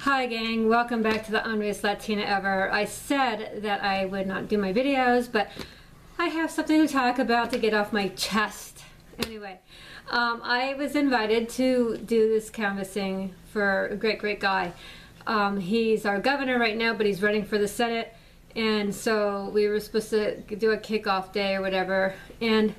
Hi gang, welcome back to the Unraised Latina Ever. I said that I would not do my videos, but I have something to talk about to get off my chest. Anyway, I was invited to do this canvassing for a great guy. He's our governor right now, but he's running for the Senate, and so we were supposed to do a kickoff day or whatever, and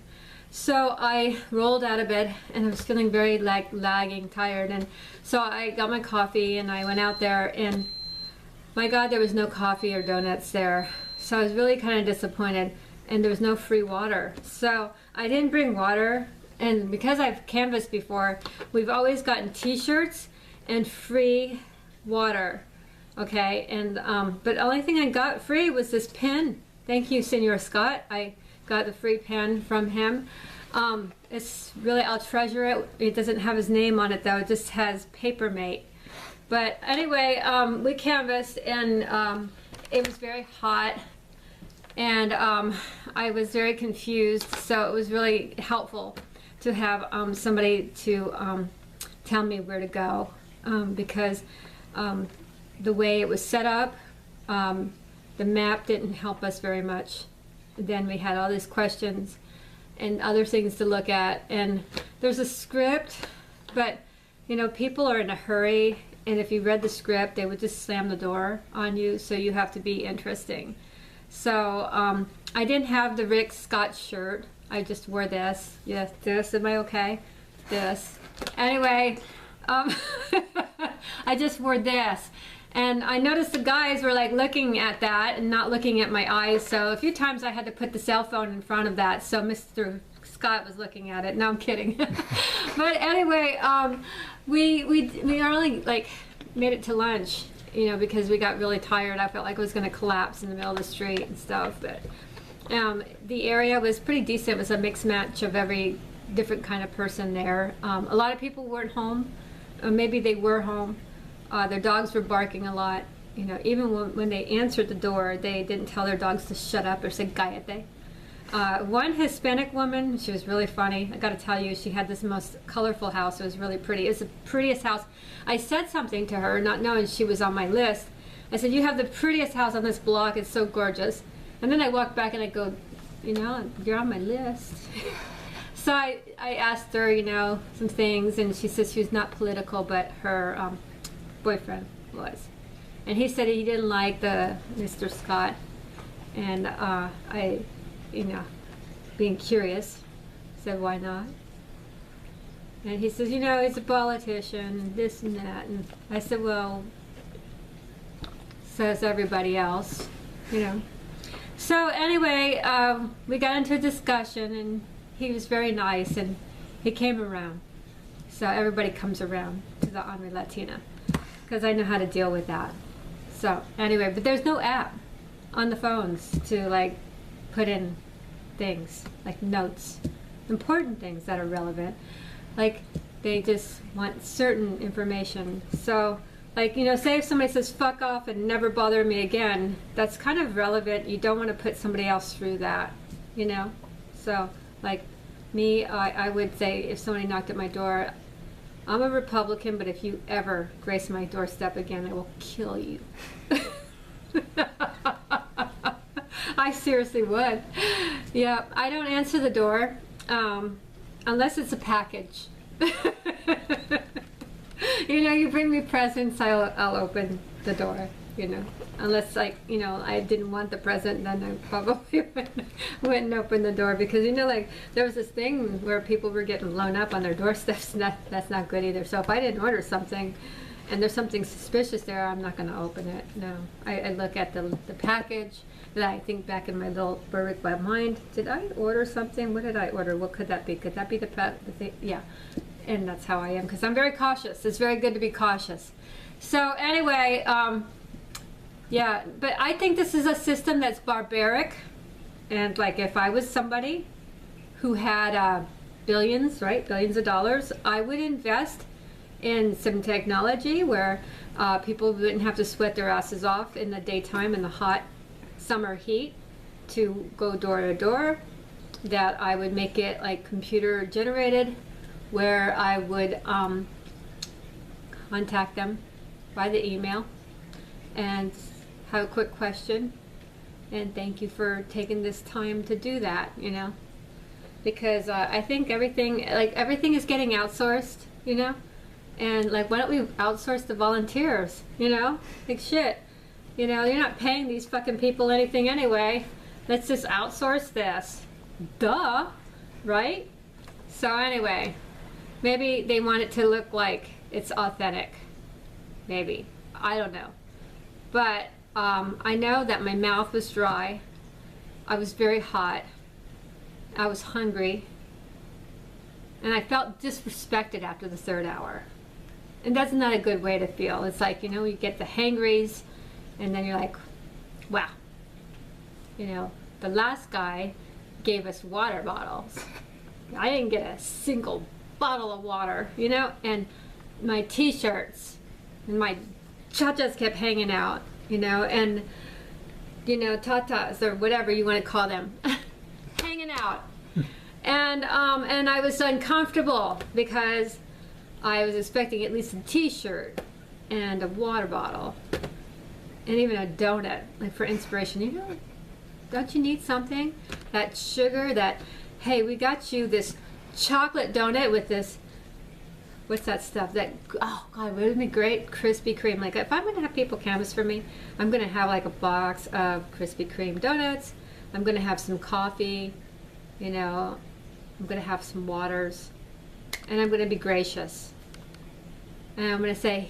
so I rolled out of bed and I was feeling very lagging, tired, and so I got my coffee and I went out there, and my God, there was no coffee or donuts there. So I was really kind of disappointed, and there was no free water. So I didn't bring water, and because I've canvassed before, we've always gotten t-shirts and free water, okay? And but the only thing I got free was this pen. Thank you, Senor Scott. I got the free pen from him. It's really, I'll treasure it. It doesn't have his name on it though, it just has Papermate. But anyway, we canvassed, and it was very hot, and I was very confused, so it was really helpful to have somebody to tell me where to go, because the way it was set up, the map didn't help us very much. Then we had all these questions and other things to look at, and there's a script, but you know, people are in a hurry, and if you read the script they would just slam the door on you, so you have to be interesting. So I didn't have the Rick Scott shirt, I just wore this. Yes, this, am I okay? This. Anyway, I just wore this. And I noticed the guys were like looking at that and not looking at my eyes, so a few times I had to put the cell phone in front of that, so Mr. Scott was looking at it. No, I'm kidding. But anyway, we only like made it to lunch, you know, because we got really tired. I felt like I was going to collapse in the middle of the street and stuff. But the area was pretty decent. It was a mixed match of every different kind of person there. A lot of people weren't home, or maybe they were home. Their dogs were barking a lot. You know, even when they answered the door, they didn't tell their dogs to shut up or say "cállate." One Hispanic woman, she was really funny. I got to tell you, she had this most colorful house. It was really pretty. It's the prettiest house. I said something to her, not knowing she was on my list. I said, "You have the prettiest house on this block. It's so gorgeous." And then I walked back and I go, "You know, you're on my list." So I asked her, you know, some things, and she said she was not political, but her boyfriend was, and he said he didn't like the Mr. Scott, and I, you know, being curious, said why not, and he says, you know, he's a politician and this and that, and I said, well, so is everybody else, you know. So anyway, we got into a discussion, and he was very nice, and he came around, so everybody comes around to the Unraised Latina, because I know how to deal with that. So anyway, but there's no app on the phones to like put in things like notes, important things that are relevant. Like they just want certain information. So like, you know, say if somebody says fuck off and never bother me again, that's kind of relevant. You don't want to put somebody else through that, you know. So like me, I would say if somebody knocked at my door, I'm a Republican, but if you ever grace my doorstep again, I will kill you. I seriously would. Yeah, I don't answer the door unless it's a package. You know, you bring me presents, I'll open the door, you know. Unless, like, you know, I didn't want the present, then I probably wouldn't open the door, because, you know, like, there was this thing where people were getting blown up on their doorsteps, and that's not good either. So if I didn't order something, and there's something suspicious there, I'm not going to open it, no. I look at the package, that I think back in my little Berwick by mind, did I order something? What did I order? What could that be? Could that be the thing? Yeah, and that's how I am, because I'm very cautious. It's very good to be cautious. So anyway, yeah, but I think this is a system that's barbaric, and like if I was somebody who had billions, right, billions of dollars, I would invest in some technology where people wouldn't have to sweat their asses off in the daytime in the hot summer heat to go door to door, that I would make it like computer generated, where I would contact them by the email and have a quick question. And thank you for taking this time to do that, you know, because I think everything is getting outsourced, you know, and like, why don't we outsource the volunteers, you know, like shit, you know, you're not paying these fucking people anything anyway. Let's just outsource this. Duh, right? So anyway, maybe they want it to look like it's authentic. Maybe. I don't know. But I know that my mouth was dry. I was very hot. I was hungry. And I felt disrespected after the 3rd hour. And that's not a good way to feel. It's like, you know, you get the hangries, and then you're like, wow. You know, the last guy gave us water bottles. I didn't get a single bottle of water, you know, and my t-shirts and my cha-chas kept hanging out, you know, and, you know, tatas or whatever you want to call them, hanging out. And I was uncomfortable because I was expecting at least a t-shirt and a water bottle and even a donut, like for inspiration. You know, don't you need something? That sugar, that, hey, we got you this chocolate donut with this, what's that stuff? That, oh God, wouldn't it be great? Krispy Kreme. Like, if I'm going to have people canvas for me, I'm going to have like a box of Krispy Kreme donuts. I'm going to have some coffee, you know, I'm going to have some waters, and I'm going to be gracious. And I'm going to say,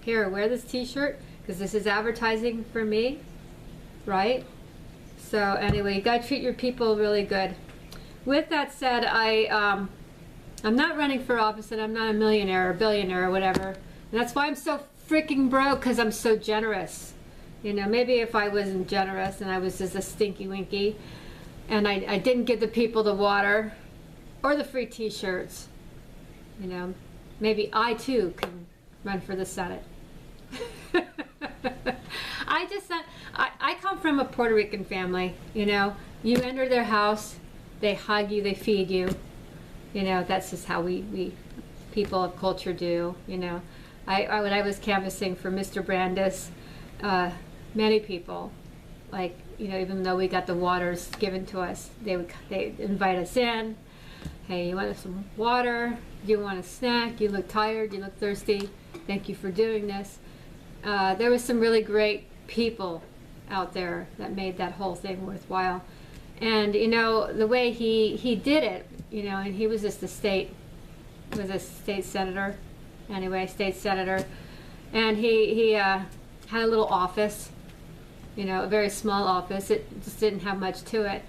here, wear this t-shirt, because this is advertising for me, right? So anyway, you got to treat your people really good. With that said, I'm not running for office, and I'm not a millionaire or billionaire or whatever. And that's why I'm so freaking broke, because I'm so generous. You know, maybe if I wasn't generous and I was just a stinky winky, and I didn't give the people the water or the free t-shirts, you know, maybe I too can run for the Senate. I come from a Puerto Rican family, you know. You enter their house, they hug you, they feed you. You know, that's just how we people of culture do, you know. When I was canvassing for Mr. Brandis, many people, like, you know, even though we got the waters given to us, they invite us in. Hey, you want some water? You want a snack? You look tired? You look thirsty? Thank you for doing this. There was some really great people out there that made that whole thing worthwhile. And, you know, the way he did it, you know, and he was just a state senator, anyway, state senator. And he had a little office, you know, a very small office. It just didn't have much to it,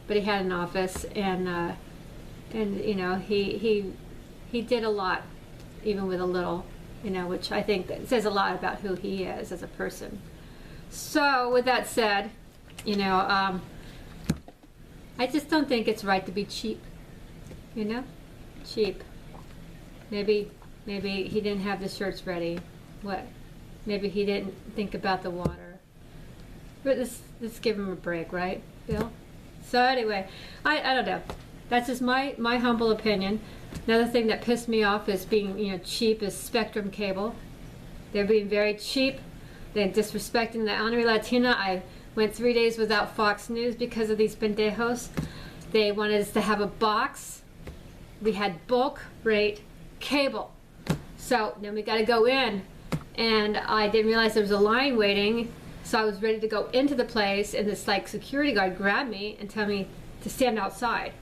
but he had an office, and you know, he did a lot, even with a little, you know, which I think that says a lot about who he is as a person. So with that said, you know, I just don't think it's right to be cheap, you know, cheap. Maybe he didn't have the shirts ready. What? Maybe he didn't think about the water. But let's give him a break, right, Bill? So anyway, I don't know. That's just my humble opinion. Another thing that pissed me off is being, you know, cheap is Spectrum Cable. They're being very cheap. They're disrespecting the honorary Latina. I went 3 days without Fox News because of these pendejos. They wanted us to have a box. We had bulk rate cable. So then we got to go in, and I didn't realize there was a line waiting. So I was ready to go into the place, and this like security guard grabbed me and told me to stand outside.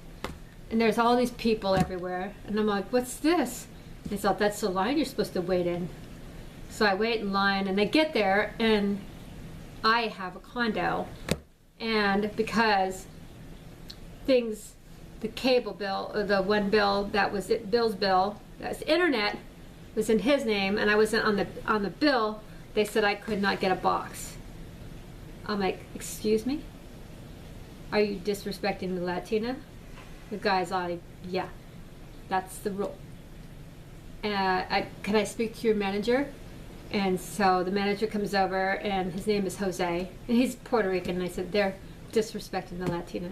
And there's all these people everywhere, and I'm like, what's this? And he thought, that's the line you're supposed to wait in. So I wait in line, and they get there, and I have a condo, and because things, the cable bill, or the one bill that was Bill's bill, that's internet, was in his name, and I wasn't on the bill, they said I could not get a box. I'm like, excuse me? Are you disrespecting the Latina? The guy's like, yeah, that's the rule. Can I speak to your manager? And so the manager comes over, and his name is Jose, and he's Puerto Rican, and I said, they're disrespecting the Latina.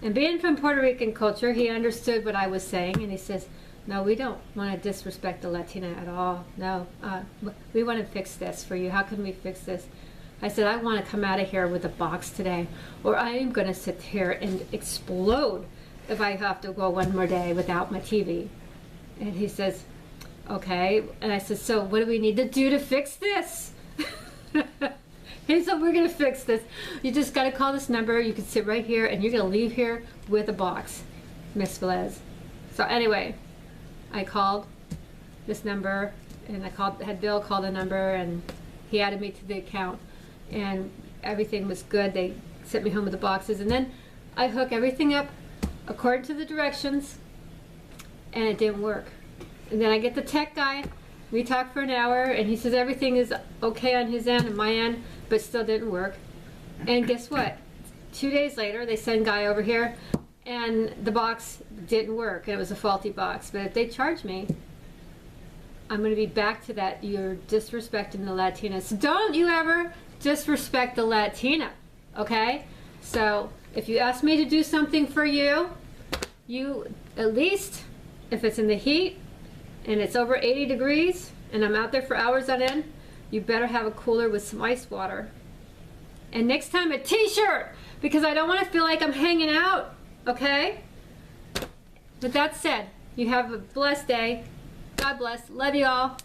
And being from Puerto Rican culture, he understood what I was saying, and he says, No, we don't want to disrespect the Latina at all. No, we want to fix this for you. How can we fix this? I said, I want to come out of here with a box today, or I am going to sit here and explode if I have to go one more day without my TV. And he says, okay. And I said, so what do we need to do to fix this? He said, we're going to fix this. You just got to call this number. You can sit right here, and you're going to leave here with a box, Miss Velez. So anyway, I called this number, and had Bill call the number, and he added me to the account, and everything was good. They sent me home with the boxes, and then I hook everything up according to the directions, and it didn't work. And then I get the tech guy. We talked for an hour, and he says everything is okay on his end and my end, but still didn't work. And guess what? 2 days later, they send guy over here, and the box didn't work, and it was a faulty box. But if they charge me, I'm going to be back to that. You're disrespecting the Latina. So don't you ever disrespect the Latina, okay? So if you ask me to do something for you, you at least, if it's in the heat and it's over 80 degrees and I'm out there for hours on end, you better have a cooler with some ice water. And next time, a t-shirt, because I don't want to feel like I'm hanging out, okay? With that said, you have a blessed day. God bless. Love you all.